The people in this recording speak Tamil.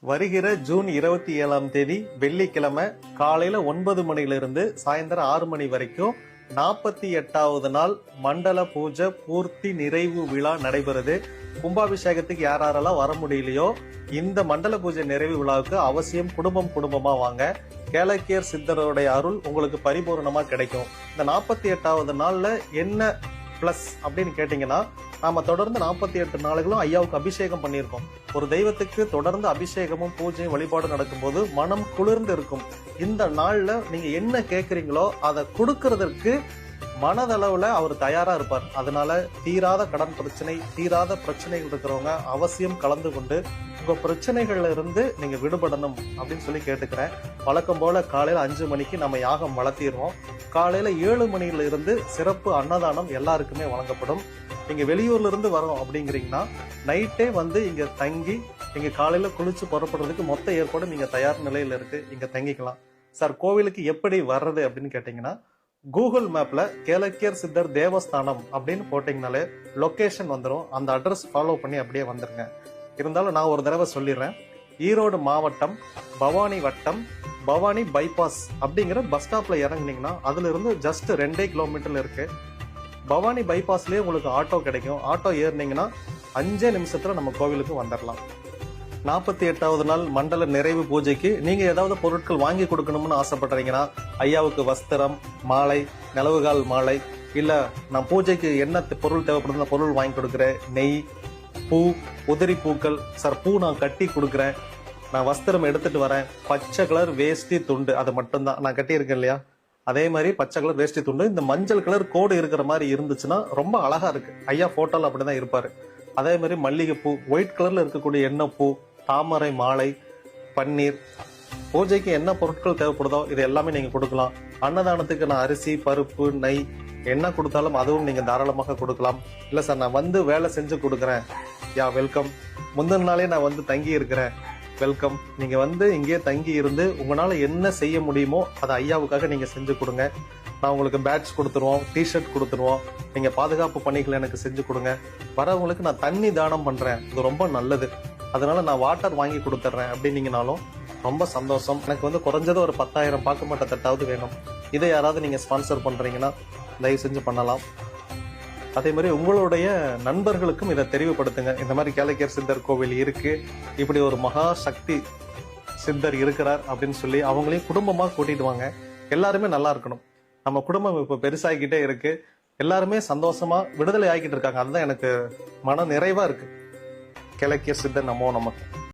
வருகிற ஜூன் 27ஆம் தேதி வெள்ளிக்கிழமை காலையில 9 மணிலிருந்து சாயந்தரம் 6 மணி வரைக்கும் 48வது நாள் மண்டல பூஜை பூர்த்தி நிறைவு விழா நடைபெறுது. கும்பாபிஷேகத்துக்கு யாரெல்லாம் வர முடியலையோ இந்த மண்டல பூஜை நிறைவு விழாவுக்கு அவசியம் குடும்பமா வாங்க. கேளக்கியர் சித்தருடைய அருள் உங்களுக்கு பரிபூர்ணமா கிடைக்கும். இந்த 48வது நாள்ல என்ன பிளஸ் அப்படின்னு கேட்டீங்கன்னா, நாம தொடர்ந்து 48 நாளுகளும் ஐயாவுக்கு அபிஷேகம் பண்ணியிருக்கோம். ஒரு தெய்வத்துக்கு தொடர்ந்து அபிஷேகமும் பூஜையும் வழிபாடு நடக்கும்போது மனம் குளிர்ந்து இருக்கும். இந்த நாள்ல நீங்க என்ன கேட்கறீங்களோ அதை கொடுக்கறதற்கு மனதளவுல அவர் தயாரா இருப்பார். அதனால தீராத கடன் பிரச்சனை, தீராத பிரச்சனைகள் இருக்கிறவங்க அவசியம் கலந்து கொண்டு உங்க பிரச்சனைகள்ல இருந்து நீங்க விடுபடணும் அப்படின்னு சொல்லி கேட்டுக்கிறேன். வழக்கம் போல காலையில 5 மணிக்கு நம்ம யாகம் வளர்த்திடுவோம். காலையில 7 மணியில இருந்து சிறப்பு அன்னதானம் எல்லாருக்குமே வழங்கப்படும். நீங்க வெளியூர்ல இருந்து வரோம் அப்படிங்கிறீங்கன்னா நைட்டே வந்து இங்க தங்கி நீங்க காலையில குளிச்சு புறப்படுறதுக்கு மொத்த ஏற்பாடு நீங்க தயார் நிலையில இருக்கு. இங்க தங்கிக்கலாம். சார், கோவிலுக்கு எப்படி வர்றது அப்படின்னு கேட்டீங்கன்னா, கூகுள் மேப்ல கேளக்கியர் சித்தர் தேவஸ்தானம் அப்படின்னு போட்டீங்கனாலே லொகேஷன் வந்துடும். அந்த அட்ரஸ் ஃபாலோ பண்ணி அப்படியே வந்துருங்க. இருந்தாலும் நான் ஒரு தடவை சொல்லிடுறேன். ஈரோடு மாவட்டம் பவானி வட்டம் பவானி பைபாஸ் அப்படிங்கிற பஸ் ஸ்டாப்ல இறங்குனீங்கன்னா அதுல இருந்து ஜஸ்ட் 2 கிலோமீட்டர்ல இருக்கு. பவானி பைபாஸ்லயே உங்களுக்கு ஆட்டோ கிடைக்கும். ஆட்டோ ஏறினீங்கன்னா 5 நிமிஷத்துல நம்ம கோவிலுக்கு வந்துடலாம். 48வது நாள் மண்டல நிறைவு பூஜைக்கு நீங்க ஏதாவது பொருட்கள் வாங்கி கொடுக்கணும்னு ஆசைப்படுறீங்கன்னா, ஐயாவுக்கு வஸ்திரம், மாலை, நிலவுகால் மாலை, இல்ல நான் பூஜைக்கு என்ன பொருள் தேவைப்படுது பொருள் வாங்கி கொடுக்குறேன், நெய், பூ, உதிரி பூக்கள், சார் பூ நான் கட்டி கொடுக்குறேன், நான் வஸ்திரம் எடுத்துட்டு வரேன், பச்சை கலர் வேஷ்டி துண்டு அது மட்டும்தான் நான் கட்டியிருக்கேன் இல்லையா, அதே மாதிரி பச்சை கலர் வேஷ்டி துண்டு, இந்த மஞ்சள் கலர் கோடு இருக்கிற மாதிரி இருந்துச்சுன்னா ரொம்ப அழகா இருக்கு. ஐயா போட்டோல அப்படிதான் இருப்பாரு. அதே மாதிரி மல்லிகைப்பூ, ஒயிட் கலர்ல இருக்கக்கூடிய எண்ணெய் பூ, தாமரை மாலை, பன்னீர், பூஜைக்கு என்ன பொருட்கள் தேவைப்படுதோ இது எல்லாமே நீங்க கொடுக்கலாம். அன்னதானத்துக்கு நான் அரிசி, பருப்பு, நெய் என்ன கொடுத்தாலும் அதுவும் நீங்க தாராளமாக கொடுக்கலாம். இல்ல சார் நான் வந்து வேலை செஞ்சு கொடுக்குறேன், யா வெல்கம். முந்தின நாளே நான் வந்து தங்கி இருக்கிறேன், வெல்கம். நீங்க வந்து இங்கே தங்கி இருந்து உங்களால என்ன செய்ய முடியுமோ அதை ஐயாவுக்காக நீங்க செஞ்சு கொடுங்க. நான் உங்களுக்கு பேட்ச் கொடுத்துருவோம், டிஷர்ட் கொடுத்துருவோம். நீங்க பாதுகாப்பு பணிகள் எனக்கு செஞ்சு கொடுங்க. வரவங்களுக்கு நான் தண்ணி தானம் பண்றேன், இது ரொம்ப நல்லது, அதனால நான் வாட்டர் வாங்கி கொடுத்துட்றேன் அப்படின்னீங்கனாலும் ரொம்ப சந்தோஷம். எனக்கு வந்து குறைஞ்சது ஒரு 10,000 பாக்குமட்ட தட்டாவது வேணும். இதை யாராவது நீங்க ஸ்பான்சர் பண்றீங்கன்னா தயவு செஞ்சு பண்ணலாம். அதே மாதிரி உங்களுடைய நண்பர்களுக்கும் இதை தெரிவுபடுத்துங்க. இந்த மாதிரி கேளக்கியர் சித்தர் கோவில் இருக்கு, இப்படி ஒரு மகா சக்தி சித்தர் இருக்கிறார் அப்படின்னு சொல்லி அவங்களையும் குடும்பமா கூட்டிட்டு வாங்க. எல்லாருமே நல்லா இருக்கணும். நம்ம குடும்பம் இப்ப பெருசாகிக்கிட்டே இருக்கு. எல்லாருமே சந்தோஷமா விடுதலை ஆகிக்கிட்டு இருக்காங்க. அதுதான் எனக்கு மன நிறைவா இருக்கு. கேளக்கியர் சித்தர் நமோ நமக்கு.